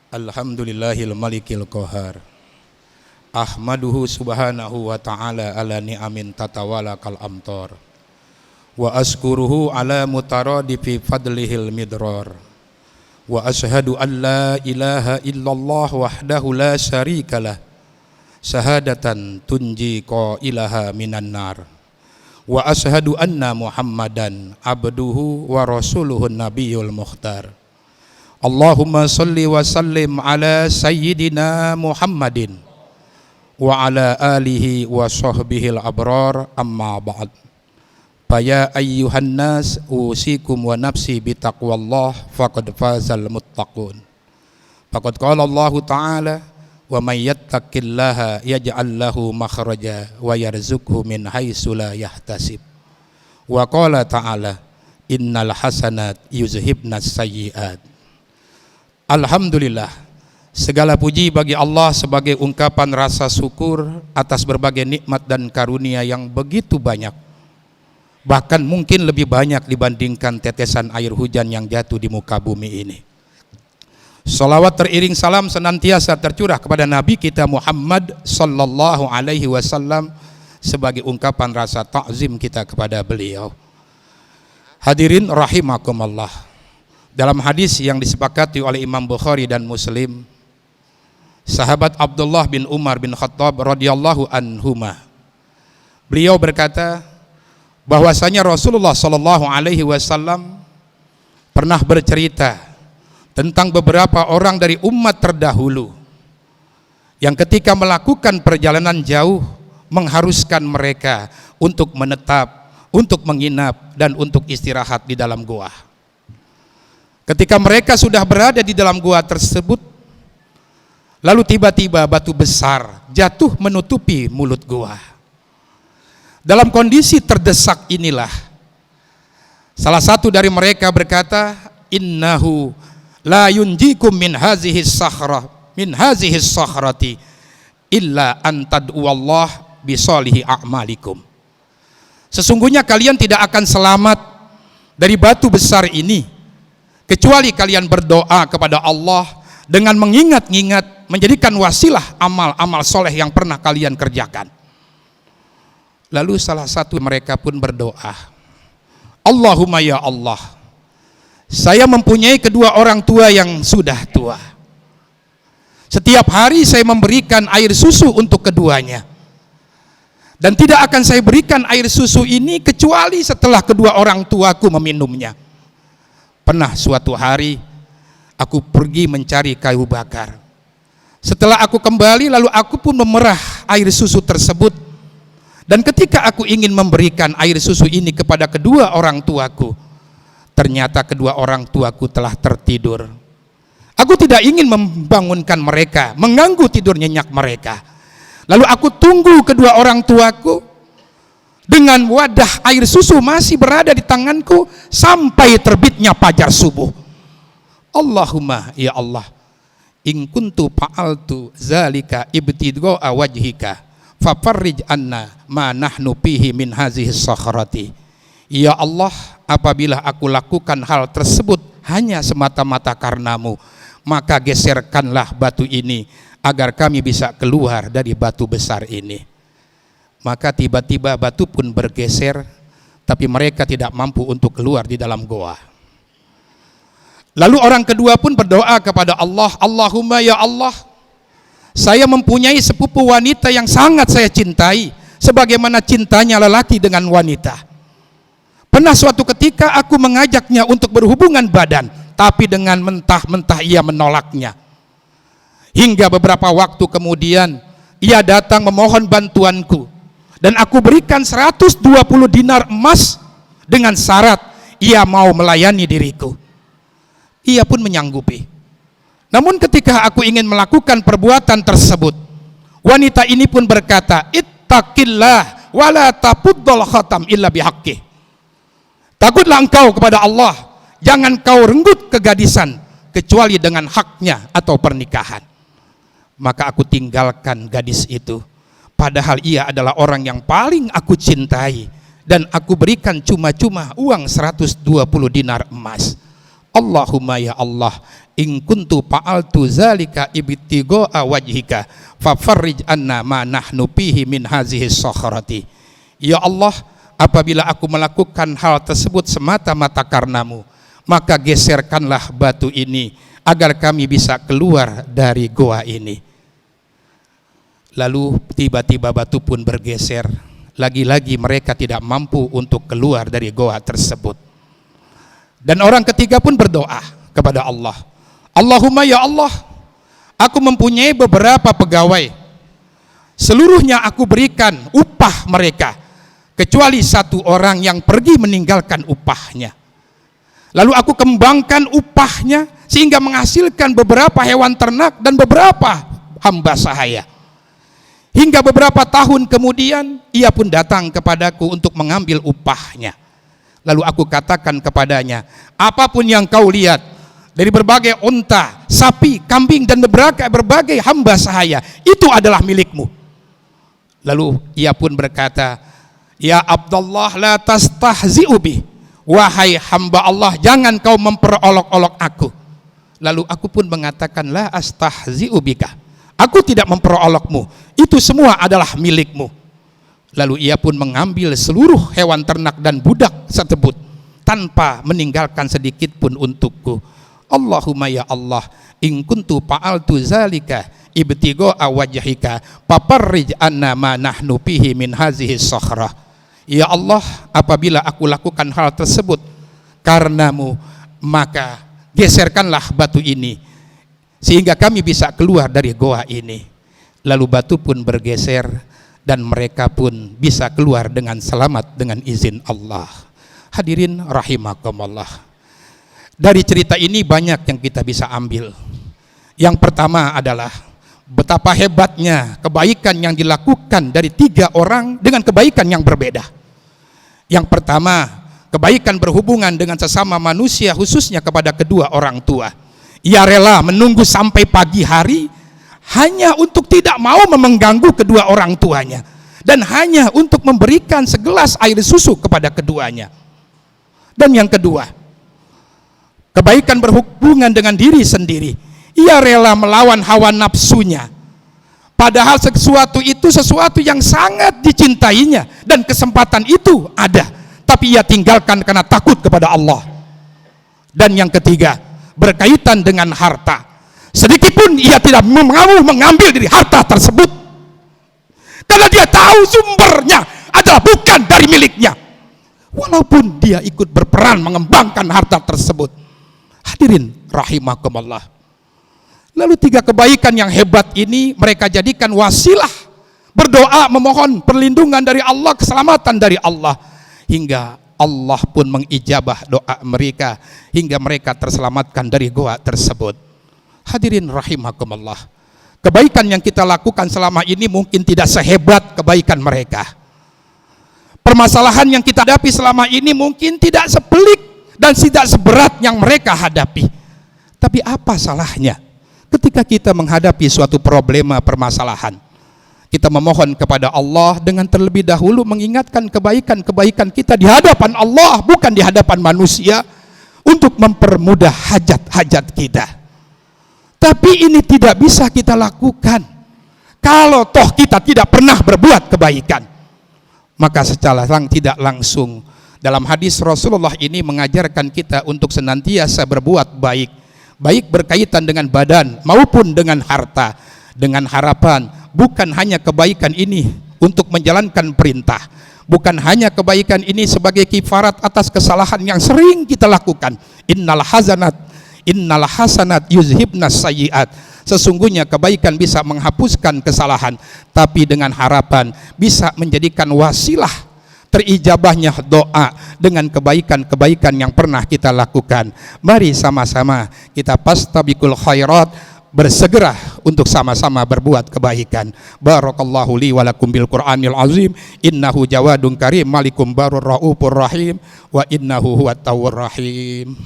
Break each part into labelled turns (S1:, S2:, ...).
S1: Alhamdulillahil malikil qahar. Ahmaduhu subhanahu wa ta'ala ala ni'amin tatawala kal amtar. Wa askuruhu ala mutaradifi fadlihil midrar. Wa ashadu an la ilaha illallah wahdahu la syarikalah. Syahadatan tunji qailaha minan nar. Wa ashadu anna muhammadan abduhu wa rasuluhun nabiyul mukhtar. Allahumma salli wa sallim ala sayyidina Muhammadin wa ala alihi wa sahbihil abrar, amma ba'd. Faya ayyuhan nas usikum wa nafsi bitaqwallah faqad fazal muttaqun. Faqad qala Allah ta'ala wa may yattaqillaha yaj'al lahu makhraja wa yarzuqhu min haitsu la yahtasib. Wa qala ta'ala innal hasanat yuzhibnas sayyi'at. Alhamdulillah, segala puji bagi Allah sebagai ungkapan rasa syukur atas berbagai nikmat dan karunia yang begitu banyak. Bahkan mungkin lebih banyak dibandingkan tetesan air hujan yang jatuh di muka bumi ini. Salawat teriring salam senantiasa tercurah kepada Nabi kita Muhammad sallallahu alaihi wasallam sebagai ungkapan rasa ta'zim kita kepada beliau. Hadirin rahimakumullah. Dalam hadis yang disepakati oleh Imam Bukhari dan Muslim, sahabat Abdullah bin Umar bin Khattab radhiyallahu anhuma, beliau berkata bahwasanya Rasulullah sallallahu alaihi wasallam pernah bercerita tentang beberapa orang dari umat terdahulu yang ketika melakukan perjalanan jauh mengharuskan mereka untuk menetap, untuk menginap dan untuk istirahat di dalam gua. Ketika mereka sudah berada di dalam gua tersebut, lalu tiba-tiba batu besar jatuh menutupi mulut gua. Dalam kondisi terdesak inilah, salah satu dari mereka berkata, innahu la yunjikum min hazihi sakhrati illa an tad'uallah bisolihi a'malikum. Sesungguhnya kalian tidak akan selamat dari batu besar ini kecuali kalian berdoa kepada Allah dengan mengingat-ingat, menjadikan wasilah amal-amal soleh yang pernah kalian kerjakan. Lalu salah satu mereka pun berdoa, Allahumma ya Allah, saya mempunyai kedua orang tua yang sudah tua. Setiap hari saya memberikan air susu untuk keduanya, dan tidak akan saya berikan air susu ini kecuali setelah kedua orang tuaku meminumnya. Pernah suatu hari aku pergi mencari kayu bakar. Setelah aku kembali, lalu aku pun memerah air susu tersebut. Dan ketika aku ingin memberikan air susu ini kepada kedua orang tuaku, ternyata kedua orang tuaku telah tertidur. Aku tidak ingin membangunkan mereka, mengganggu tidur nyenyak mereka. Lalu aku tunggu kedua orang tuaku dengan wadah air susu masih berada di tanganku sampai terbitnya fajar subuh. Allahumma ya Allah, in kuntu fa'altu zalika ibtigha'a wajhika fafarrij anna ma nahnu fihi min hazihi sakhrati. Ya Allah, apabila aku lakukan hal tersebut hanya semata-mata karenamu, maka geserkanlah batu ini agar kami bisa keluar dari batu besar ini. Maka tiba-tiba batu pun bergeser, tapi mereka tidak mampu untuk keluar di dalam goa. Lalu orang kedua pun berdoa kepada Allah, Allahumma ya Allah, saya mempunyai sepupu wanita yang sangat saya cintai, sebagaimana cintanya lelaki dengan wanita. Pernah suatu ketika aku mengajaknya untuk berhubungan badan, tapi dengan mentah-mentah ia menolaknya. Hingga beberapa waktu kemudian ia datang memohon bantuanku, dan aku berikan 120 dinar emas dengan syarat ia mau melayani diriku. Ia pun menyanggupi. Namun ketika aku ingin melakukan perbuatan tersebut, wanita ini pun berkata, ittaqillah wala tapuddal khatam illa bihaqqih. Takutlah engkau kepada Allah, jangan kau renggut kegadisan kecuali dengan haknya atau pernikahan. Maka aku tinggalkan gadis itu, padahal ia adalah orang yang paling aku cintai, dan aku berikan cuma-cuma uang 120 dinar emas. Allahumma ya Allah, in kuntu fa'altu zalika ibtigha'a wajhika fafarrij anna ma nahnu fihi min hazihi sakhrati. Ya Allah, apabila aku melakukan hal tersebut semata-mata karenamu, maka geserkanlah batu ini agar kami bisa keluar dari goa ini. Lalu tiba-tiba batu pun bergeser. Lagi-lagi mereka tidak mampu untuk keluar dari goa tersebut. Dan orang ketiga pun berdoa kepada Allah, Allahumma ya Allah, aku mempunyai beberapa pegawai, seluruhnya aku berikan upah mereka, kecuali satu orang yang pergi meninggalkan upahnya. Lalu aku kembangkan upahnya sehingga menghasilkan beberapa hewan ternak dan beberapa hamba sahaya. Hingga beberapa tahun kemudian ia pun datang kepadaku untuk mengambil upahnya. Lalu aku katakan kepadanya, apapun yang kau lihat dari berbagai unta, sapi, kambing dan berbagai hamba sahaya, itu adalah milikmu. Lalu ia pun berkata, ya Abdullah, la tastahzi'u bi, wahai hamba Allah, jangan kau memperolok-olok aku. Lalu aku pun mengatakan, la astahzi'u bika, aku tidak memperolokmu, itu semua adalah milikmu. Lalu ia pun mengambil seluruh hewan ternak dan budak tersebut tanpa meninggalkan sedikit pun untukku. Allahumma ya Allah, in kuntu fa'altu zalika ibtigha'a wajhika fafarrij anna ma nahnu fihi min hazihi sakhrah. Ya Allah, apabila aku lakukan hal tersebut karenamu, maka geserkanlah batu ini sehingga kami bisa keluar dari goa ini. Lalu batu pun bergeser dan mereka pun bisa keluar dengan selamat dengan izin Allah. Hadirin rahimakumullah. Dari cerita ini banyak yang kita bisa ambil. Yang pertama adalah betapa hebatnya kebaikan yang dilakukan dari 3 orang dengan kebaikan yang berbeda. Yang pertama, kebaikan berhubungan dengan sesama manusia, khususnya kepada kedua orang tua. Ia rela menunggu sampai pagi hari hanya untuk tidak mau mengganggu kedua orang tuanya, dan hanya untuk memberikan segelas air susu kepada keduanya. Dan yang kedua, kebaikan berhubungan dengan diri sendiri. Ia rela melawan hawa nafsunya, padahal sesuatu itu sesuatu yang sangat dicintainya dan kesempatan itu ada, tapi ia tinggalkan karena takut kepada Allah. Dan yang ketiga, berkaitan dengan harta. Sedikit pun ia tidak mau mengambil dari harta tersebut, karena dia tahu sumbernya adalah bukan dari miliknya, walaupun dia ikut berperan mengembangkan harta tersebut. Hadirin rahimakumullah. Lalu 3 kebaikan yang hebat ini mereka jadikan wasilah berdoa memohon perlindungan dari Allah, keselamatan dari Allah, hingga Allah pun mengijabah doa mereka hingga mereka terselamatkan dari goa tersebut. Hadirin rahimakumullah. Kebaikan yang kita lakukan selama ini mungkin tidak sehebat kebaikan mereka. Permasalahan yang kita hadapi selama ini mungkin tidak sepelik dan tidak seberat yang mereka hadapi. Tapi apa salahnya ketika kita menghadapi suatu problema permasalahan, kita memohon kepada Allah dengan terlebih dahulu mengingatkan kebaikan-kebaikan kita di hadapan Allah, bukan di hadapan manusia, untuk mempermudah hajat-hajat kita. Tapi ini tidak bisa kita lakukan kalau toh kita tidak pernah berbuat kebaikan. Maka secara tidak langsung dalam hadis Rasulullah ini mengajarkan kita untuk senantiasa berbuat baik, baik berkaitan dengan badan maupun dengan harta, dengan harapan bukan hanya kebaikan ini untuk menjalankan perintah, bukan hanya kebaikan ini sebagai kifarat atas kesalahan yang sering kita lakukan. Innal hasanat yuzhibnas sayyiat. Sesungguhnya kebaikan bisa menghapuskan kesalahan, tapi dengan harapan bisa menjadikan wasilah terijabahnya doa dengan kebaikan-kebaikan yang pernah kita lakukan. Mari sama-sama kita fastabiqul khairat, bersegera untuk sama-sama berbuat kebaikan. Barakallahu li wa lakum bil Qur'anil azim, innahu jawadun karim, malikum barur raufur rahim, wa innahu huwat tawwabur rahim.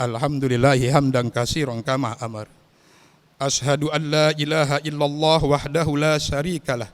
S1: Alhamdulillahi hamdan katsiran kama amar. Ashhadu an la ilaha illallah wahdahu la syarikalah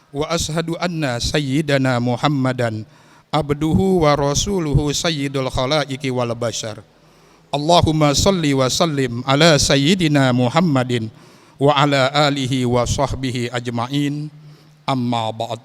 S1: wa ashhadu anna sayyidana Muhammadan abduhu wa rasuluhu sayyidul khalaiqi wal bashar. Allahumma salli wa sallim ala sayyidina Muhammadin wa ala alihi wa sahbihi ajma'in. Amma ba'd.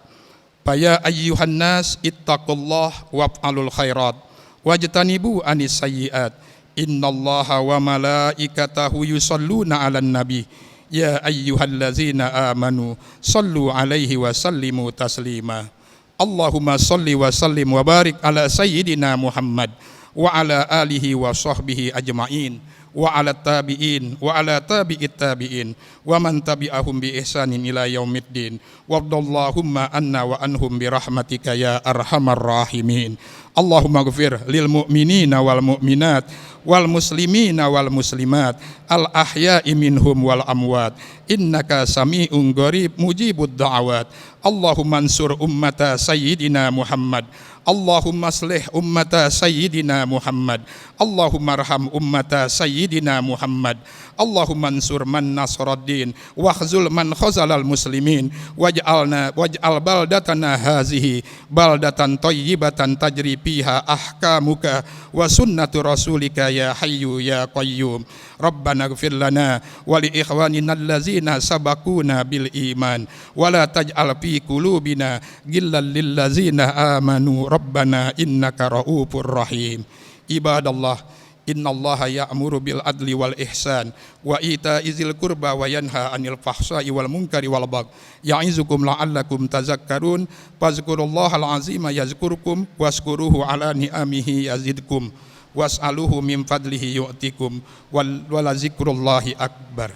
S1: Faya ayyuhan nas ittaqullah waf'alul khairat wajtanibu anis sayyiat. Innallaha wa malaikatahu yusalluna 'alan nabi ya ayyuhallazina amanu sallu 'alaihi wa sallimu taslima. Allahumma salli wa sallim wa barik ala sayyidina Muhammad wa ala alihi wa sahbihi ajma'in wa ala tabi'in wa ala tabi'it tabi'in wa man tabi'ahum bi ihsanin ila yaumiddin wardallahumma anna wa anhum bi rahmatika ya arhamar rahimin. Allahumma ghfir lil mu'minina wal mu'minat wal muslimina wal muslimat al ahya'i minhum wal amwat innaka sami'un qarib mujibud da'awat. Allahumma ansur ummata sayyidina Muhammad. Allahumma aslih ummata sayyidina Muhammad. Allahumma arham ummata sayyidina Muhammad. Allahumma ansur man nasraddin wakhzul man khazalal muslimin waj'al baldatana hazihi baldatan thayyibatan tajri fiha ahkamuka wa sunnatu rasulika ya hayyu ya qayyum. Rabbana ighfir lana wa li ikhwanina allazina sabaquna bil iman wa la taj'al fi qulubina ghillan lil ladzina amanu rabbana innaka raufur rahim. Ibadallah, innallaha ya'muru bil adli wal ihsan wa ita'i dzil qurba wa yanha 'anil fahsya'i wal munkari wal baghi ya'izukum la'allakum tazakkarun. Fazkurullahal azima yazkurkum washkuruhu 'ala ni'amihi yazidkum was'aluhu min fadlihi yu'tikum wala zikrullahi akbar.